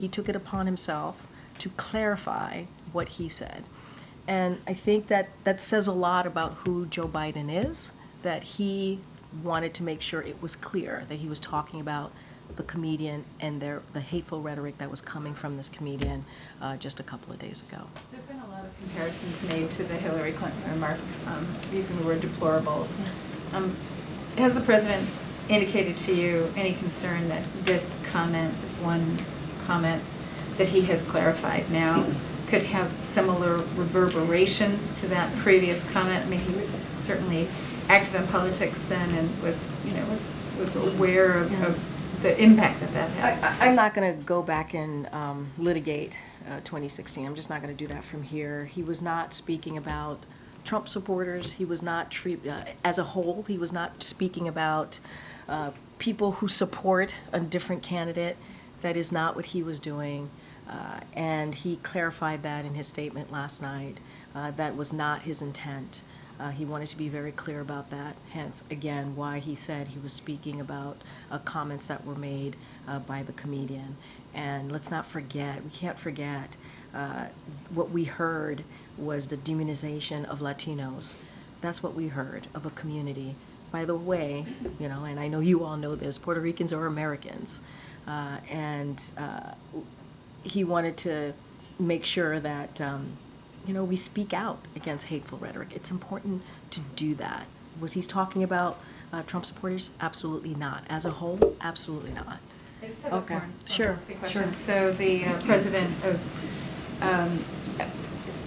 he took it upon himself to clarify what he said. And I think that says a lot about who Joe Biden is, that he wanted to make sure it was clear that he was talking about the comedian and the hateful rhetoric that was coming from this comedian just a couple of days ago. There have been a lot of comparisons made to the Hillary Clinton remark using the word deplorables. Has the president indicated to you any concern that this comment, this one comment that he has clarified now, could have similar reverberations to that previous comment? I mean, he was certainly active in politics then and was aware of the impact that had. I'm not going to go back and litigate 2016. I'm just not going to do that from here. He was not speaking about Trump supporters. He was not, as a whole, he was not speaking about people who support a different candidate. That is not what he was doing. And he clarified that in his statement last night. That was not his intent. He wanted to be very clear about that, hence, again, why he said he was speaking about comments that were made by the comedian. And let's not forget, we can't forget, what we heard was the demonization of Latinos. That's what we heard of a community. By the way, and I know you all know this, Puerto Ricans are Americans. He wanted to make sure that we speak out against hateful rhetoric. It's important to do that. Was he talking about Trump supporters? Absolutely not. As a whole, absolutely not. Okay, sure. So the president of,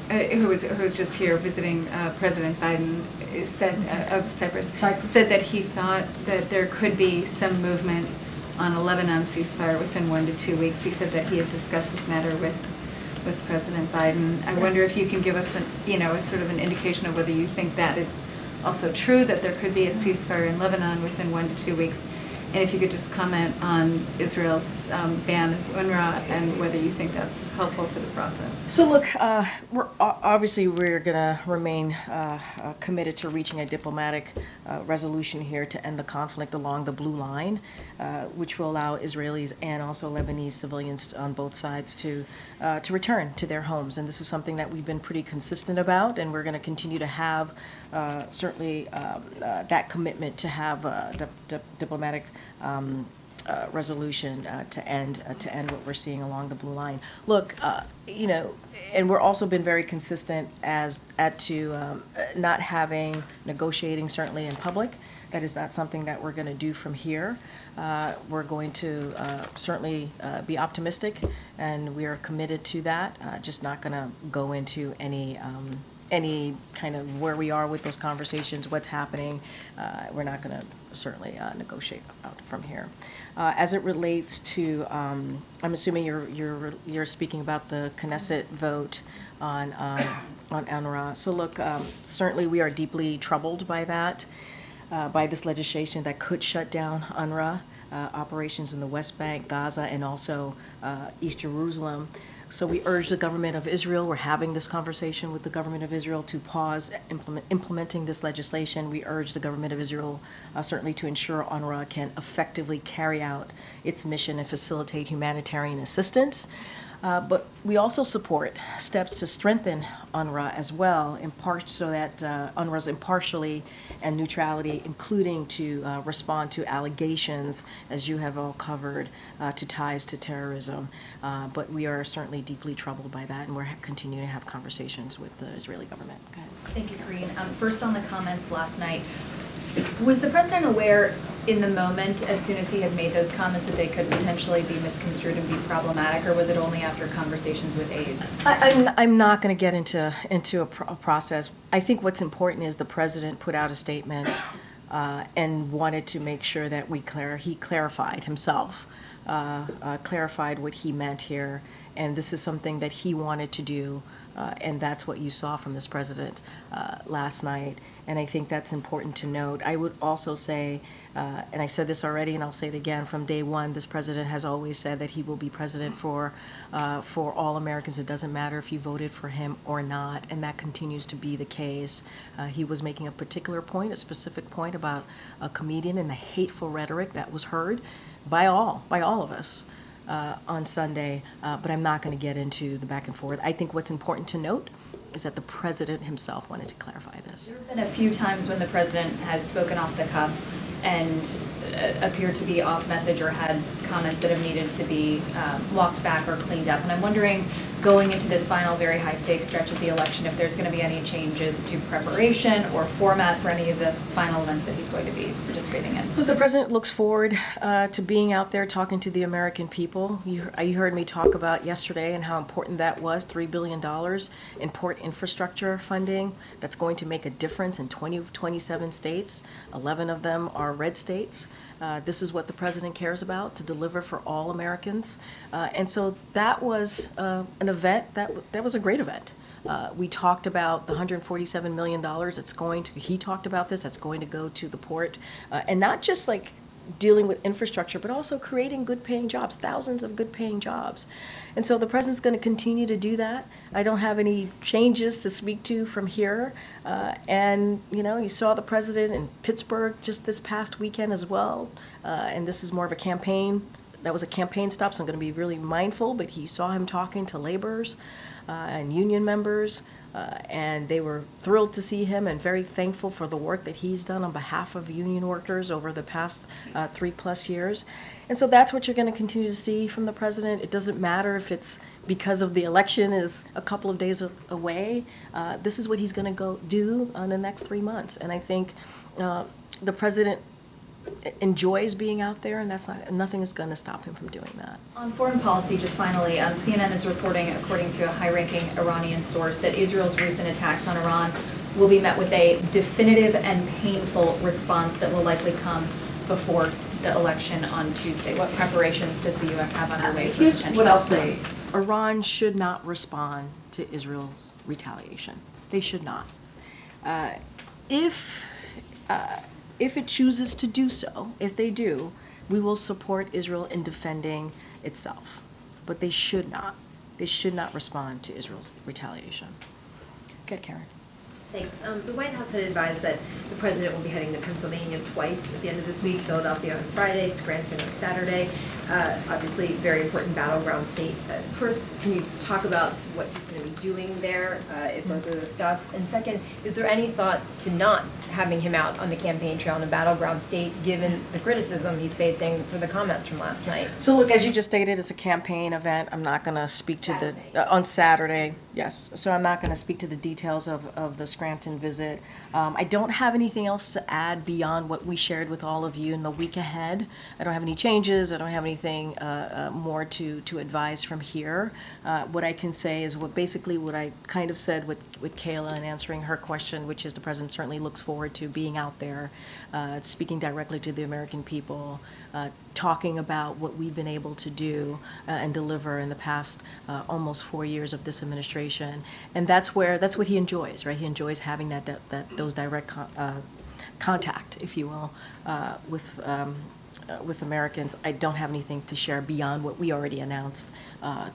who was just here visiting President Biden, said of Cyprus, said that he thought that there could be some movement on a Lebanon ceasefire within 1 to 2 weeks. He said that he had discussed this matter with President Biden. I wonder if you can give us a sort of an indication of whether you think that is also true, that there could be a ceasefire in Lebanon within 1 to 2 weeks, and if you could just comment on Israel's ban of UNRWA and whether you think that's helpful for the process. So look, we're going to remain committed to reaching a diplomatic resolution here to end the conflict along the blue line, which will allow Israelis and also Lebanese civilians on both sides to return to their homes. And this is something that we've been pretty consistent about, and we're going to continue to have certainly that commitment to have diplomatic resolution to end what we're seeing along the blue line. Look, and we're also been very consistent as to not having negotiating certainly in public. That is not something that we're going to do from here. We're going to certainly be optimistic, and we are committed to that. Just not going to go into any kind of where we are with those conversations, what's happening. We're not going to certainly negotiate out from here. As it relates to, I'm assuming you're speaking about the Knesset vote on UNRWA. So look, certainly we are deeply troubled by that, by this legislation that could shut down UNRWA operations in the West Bank, Gaza, and also East Jerusalem. So we urge the government of Israel, we're having this conversation with the government of Israel to pause implementing this legislation. We urge the government of Israel certainly to ensure UNRWA can effectively carry out its mission and facilitate humanitarian assistance. But we also support steps to strengthen UNRWA as well, in part so that UNRWA's impartiality and neutrality, including to respond to allegations, as you have all covered, to ties to terrorism. But we are certainly deeply troubled by that, and we're continuing to have conversations with the Israeli government. Go ahead. Thank you, Karine. First on the comments last night, was the president aware in the moment, as soon as he had made those comments, that they could potentially be misconstrued and be problematic, or was it only after conversations with aides? I'm not going to get into a process. I think what's important is the president put out a statement and wanted to make sure that he clarified himself, clarified what he meant here, and this is something that he wanted to do. And that's what you saw from this president last night. And I think that's important to note. I would also say, and I said this already and I'll say it again, from day one, this president has always said that he will be president for all Americans. It doesn't matter if you voted for him or not, and that continues to be the case. He was making a particular point, a specific point about a comedian and the hateful rhetoric that was heard by all of us. on Sunday, but I'm not going to get into the back and forth. I think what's important to note is that the president himself wanted to clarify this. There have been a few times when the president has spoken off the cuff and appeared to be off message or had comments that have needed to be walked back or cleaned up. And I'm wondering, going into this final very high stakes stretch of the election, if there's going to be any changes to preparation or format for any of the final events that he's going to be participating in. The president looks forward to being out there talking to the American people. You heard me talk about yesterday and how important that was, $3 billion in port infrastructure funding that's going to make a difference in 27 states. 11 of them are red states. This is what the president cares about, to deliver for all Americans. And so that was an event, that was a great event. We talked about the $147 million that's going to, he talked about this, that's going to go to the port. And not just like dealing with infrastructure, but also creating good paying jobs, thousands of good paying jobs. And so the president's going to continue to do that. I don't have any changes to speak to from here. And, you know, you saw the president in Pittsburgh just this past weekend as well. And this is more of a campaign. That was a campaign stop, so I'm going to be really mindful, but he saw him talking to laborers and union members. And they were thrilled to see him and very thankful for the work that he's done on behalf of union workers over the past 3+ years. And so that's what you're going to continue to see from the president. It doesn't matter if it's because of the election is a couple of days away. This is what he's going to go do in the next 3 months. And I think the president enjoys being out there, and nothing is going to stop him from doing that. On foreign policy, just finally, CNN is reporting, according to a high-ranking Iranian source, that Israel's recent attacks on Iran will be met with a definitive and painful response that will likely come before the election on Tuesday. What preparations does the U.S. have underway for Here's potential what I'll say. response? Iran should not respond to Israel's retaliation. They should not. If it chooses to do so, if they do, we will support Israel in defending itself. But they should not. They should not respond to Israel's retaliation. Good, Karen. Thanks. The White House had advised that the president will be heading to Pennsylvania twice at the end of this week, Philadelphia on Friday, Scranton on Saturday. Obviously, very important battleground state. First, can you talk about what he's going to be doing there at both of those stops? And second, is there any thought to not having him out on the campaign trail in a battleground state, given the criticism he's facing for the comments from last night? So look, as you just stated, it's a campaign event. I'm not going to speak to on Saturday, yes. So I'm not going to speak to the details of the Scranton visit. I don't have anything else to add beyond what we shared with all of you in the week ahead. I don't have any changes. I don't have anything more to advise from here. What I can say is what I kind of said with Kayla in answering her question, which is the president certainly looks forward to being out there, speaking directly to the American people, talking about what we've been able to do and deliver in the past almost 4 years of this administration. And that's what he enjoys, right? He enjoys having those direct contact, if you will, with Americans. I don't have anything to share beyond what we already announced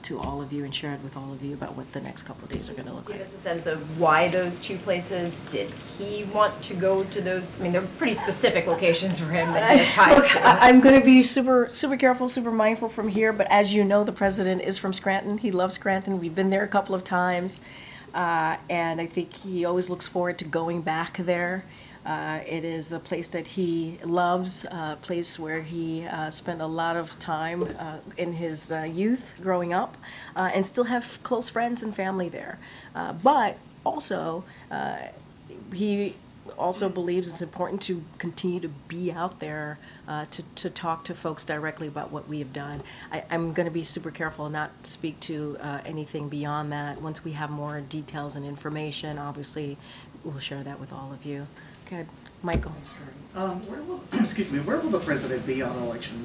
to all of you and shared with all of you about what the next couple of days are going to look like. Give us a sense of why those two places. Did he want to go to those? I mean, they're pretty specific locations for him that he has ties to. I'm going to be super careful, super mindful from here, but as you know, the president is from Scranton. He loves Scranton. We've been there a couple of times, and I think he always looks forward to going back there. It is a place that he loves, a place where he spent a lot of time in his youth growing up, and still have close friends and family there. But also, he also believes it's important to continue to be out there to talk to folks directly about what we have done. I'm going to be super careful and not speak to anything beyond that. Once we have more details and information, obviously, we'll share that with all of you. Good. Michael. Where will the president be on election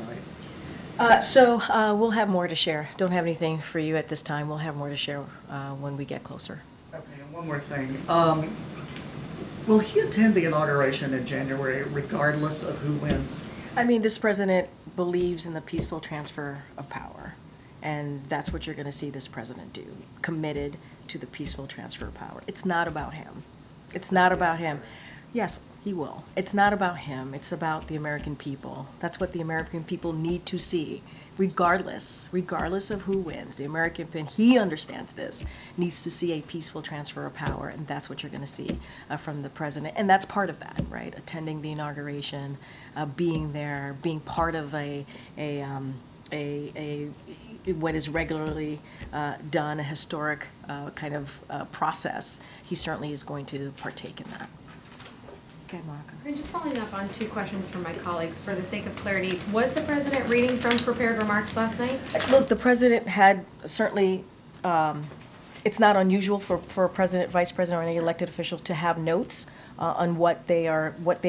night? So we'll have more to share. Don't have anything for you at this time. We'll have more to share when we get closer. Okay, and one more thing. Will he attend the inauguration in January regardless of who wins? I mean, this president believes in the peaceful transfer of power. And that's what you're going to see this president do. Committed to the peaceful transfer of power. It's not about him. It's not about him. Yes, He will. It's not about him. It's about the American people. That's what the American people need to see, regardless of who wins. The American people, he understands this, needs to see a peaceful transfer of power, and that's what you're going to see from the president. And that's part of that, right? Attending the inauguration, being there, being part of a what is regularly done, a historic kind of process. He certainly is going to partake in that. Okay, Monica. And just following up on two questions from my colleagues, for the sake of clarity, was the president reading from prepared remarks last night? Look, the president had certainly, it's not unusual for a president, vice president, or any elected official to have notes on what they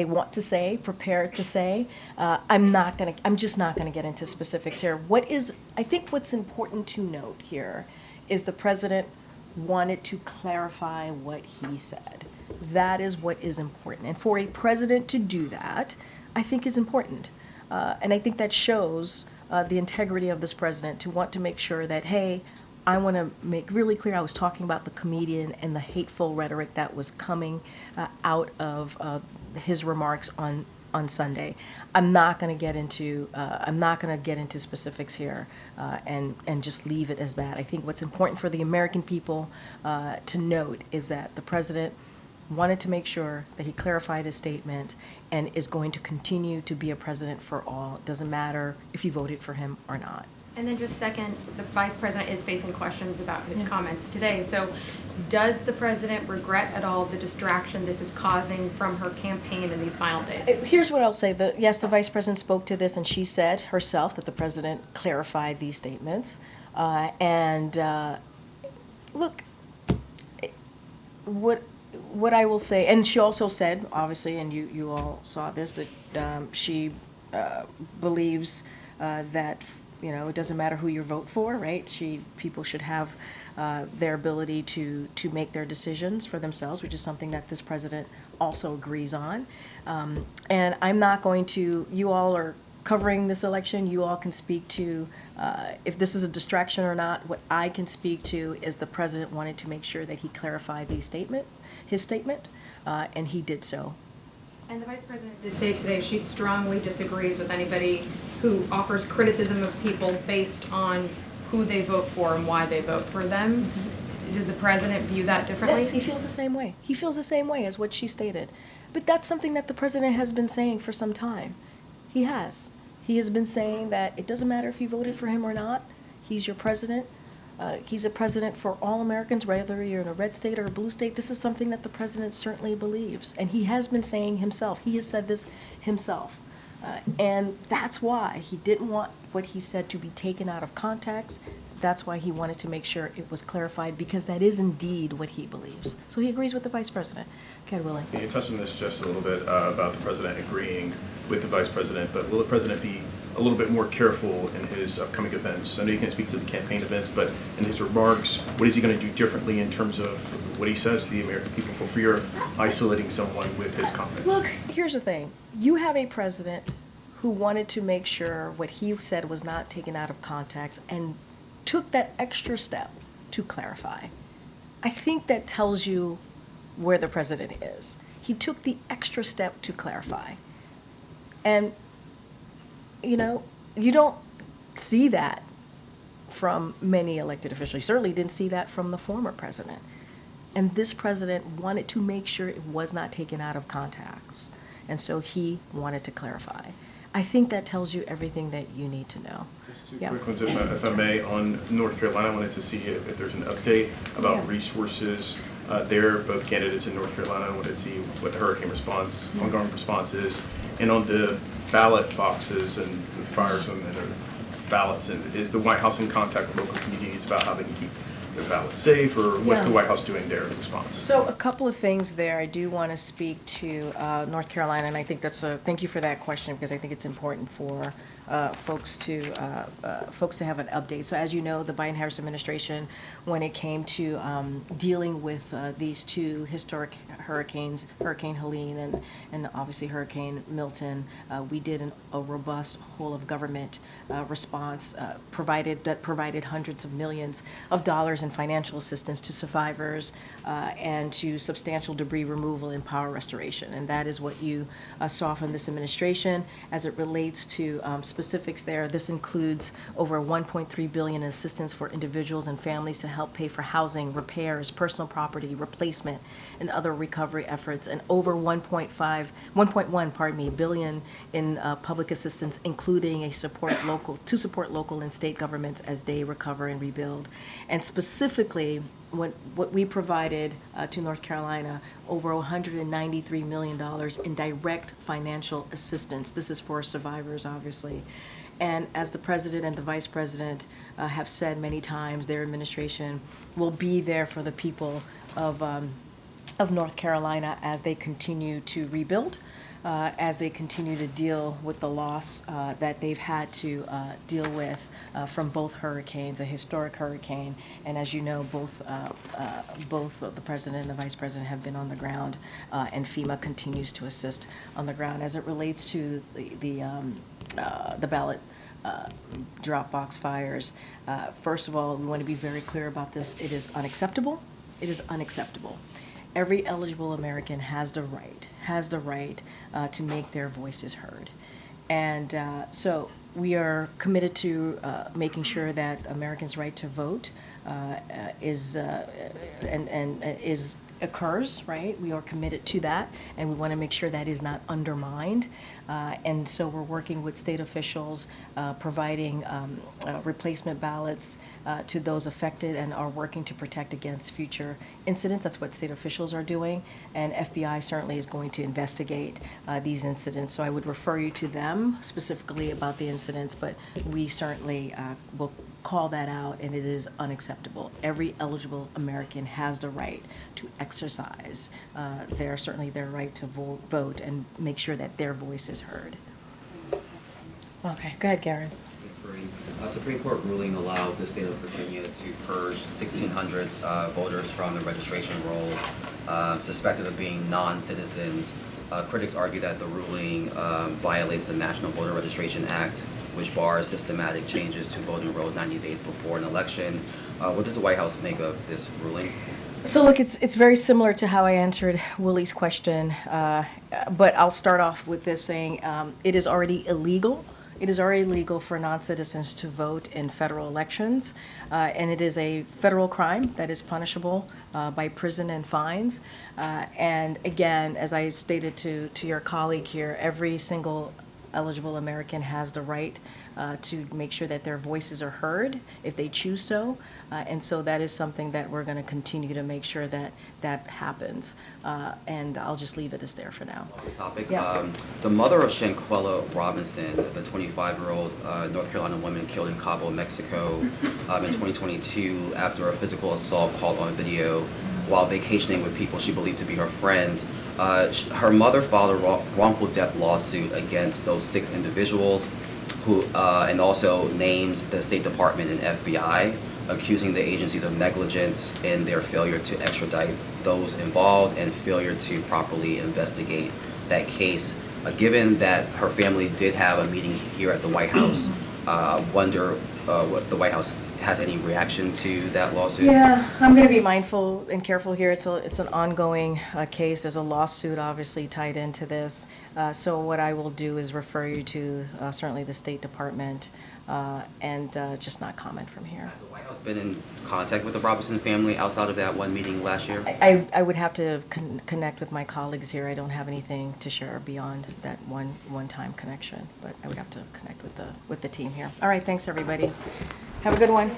want to say, prepared to say. I'm just not gonna get into specifics here. I think what's important to note here is the president wanted to clarify what he said. That is what is important. And for a president to do that, I think is important. And I think that shows the integrity of this president to want to make sure that, hey, I want to make really clear I was talking about the comedian and the hateful rhetoric that was coming out of his remarks on Sunday. I'm not going to get into specifics here and just leave it as that. I think what's important for the American people to note is that the president wanted to make sure that he clarified his statement and is going to continue to be a president for all. It doesn't matter if you voted for him or not. And then just second, the vice president is facing questions about his comments today. So does the president regret at all the distraction this is causing from her campaign in these final days? Here's what I'll say. Yes, the vice president spoke to this, and she said herself that the president clarified these statements. Look, what I will say, and she also said, obviously, and you all saw this, that she believes that it doesn't matter who you vote for, right? People should have their ability to make their decisions for themselves, which is something that this president also agrees on. And I'm not going to. You all are covering this election. You all can speak to if this is a distraction or not. What I can speak to is the president wanted to make sure that he clarified his statement, and he did so. And the vice president did say today she strongly disagrees with anybody who offers criticism of people based on who they vote for and why they vote for them. Mm-hmm. Does the president view that differently? Yes, he feels the same way. He feels the same way as what she stated. But that's something that the president has been saying for some time. He has. He has been saying that it doesn't matter if you voted for him or not. He's your president. He's a president for all Americans, whether you're in a red state or a blue state. This is something that the president certainly believes. And he has been saying himself. He has said this himself. And that's why he didn't want what he said to be taken out of context. That's why he wanted to make sure it was clarified, because that is indeed what he believes. So he agrees with the vice president. Okay, Willie. You touched on this just a little bit about the president agreeing with the vice president, but will the president be a little bit more careful in his upcoming events? I know you can't speak to the campaign events, but in his remarks, what is he going to do differently in terms of what he says to the American people for fear of isolating someone with his comments? Look, here's the thing. You have a president who wanted to make sure what he said was not taken out of context and took that extra step to clarify. I think that tells you where the president is. He took the extra step to clarify. And you don't see that from many elected officials. You certainly didn't see that from the former president. And this president wanted to make sure it was not taken out of context. And so he wanted to clarify. I think that tells you everything that you need to know. Just two quick ones, if I may. On North Carolina, I wanted to see if there's an update about resources there. Both candidates in North Carolina, I wanted to see what the hurricane response, ongoing response is. And on the ballot boxes and the fires and the ballots, and is the White House in contact with local communities about how they can keep their ballots safe, or what's the White House doing there in response? So a couple of things there. I do want to speak to North Carolina, and I think thank you for that question, because I think it's important for folks to have an update. So as you know, the Biden-Harris administration, when it came to dealing with these two historic hurricanes, Hurricane Helene and obviously Hurricane Milton, we did a robust whole of government response provided hundreds of millions of dollars in financial assistance to survivors and to substantial debris removal and power restoration. And that is what you saw from this administration. As it relates to specifics there, this includes over $1.3 billion in assistance for individuals and families to help pay for housing, repairs, personal property, replacement, and other recovery efforts, and over 1.1 billion in public assistance, including to support local and state governments as they recover and rebuild. And specifically, what we provided to North Carolina, over $193 million in direct financial assistance. This is for survivors, obviously. And as the president and the vice president have said many times, their administration will be there for the people of North Carolina as they continue to rebuild, as they continue to deal with the loss that they've had to deal with from both hurricanes, a historic hurricane, and as you know, both the president and the vice president have been on the ground, and FEMA continues to assist on the ground. As it relates to the ballot drop box fires, first of all, we want to be very clear about this. It is unacceptable. It is unacceptable. Every eligible American has the right to make their voices heard. And so we are committed to making sure that Americans' right to vote occurs, right? We are committed to that, and we want to make sure that is not undermined. And so we're working with state officials, providing replacement ballots to those affected, and are working to protect against future incidents. That's what state officials are doing, and FBI certainly is going to investigate these incidents. So I would refer you to them specifically about the incidents, but we certainly will call that out, and it is unacceptable. Every eligible American has the right to exercise their right to vote and make sure that their voice is heard. Okay, go ahead, Karen. Thanks, Karine. A Supreme Court ruling allowed the state of Virginia to purge 1,600 voters from the registration rolls suspected of being non-citizens. Critics argue that the ruling violates the National Voter Registration Act, which bars systematic changes to voting rolls 90 days before an election. What does the White House make of this ruling? So look, it's very similar to how I answered Willie's question, but I'll start off with this saying it is already illegal. It is already illegal for non-citizens to vote in federal elections, and it is a federal crime that is punishable by prison and fines. And again, as I stated to your colleague here, every single eligible American has the right to make sure that their voices are heard if they choose so. And so that is something that we're going to continue to make sure that that happens. And I'll just leave it as there for now. Topic. Yeah. The mother of Shanquella Robinson, the 25-year-old North Carolina woman killed in Cabo, Mexico in 2022 after a physical assault caught on video while vacationing with people she believed to be her friend. Her mother filed a wrongful death lawsuit against those 6 individuals who, and also names the State Department and FBI, accusing the agencies of negligence in their failure to extradite those involved and failure to properly investigate that case. Given that her family did have a meeting here at the White House, wonder what the White House has any reaction to that lawsuit? Yeah, I'm going to be mindful and careful here. It's an ongoing case. There's a lawsuit obviously tied into this. So what I will do is refer you to certainly the State Department and just not comment from here. Has the White House been in contact with the Robinson family outside of that one meeting last year? I would have to connect with my colleagues here. I don't have anything to share beyond that one-time connection, but I would have to connect with the team here. All right, thanks everybody. Have a good one.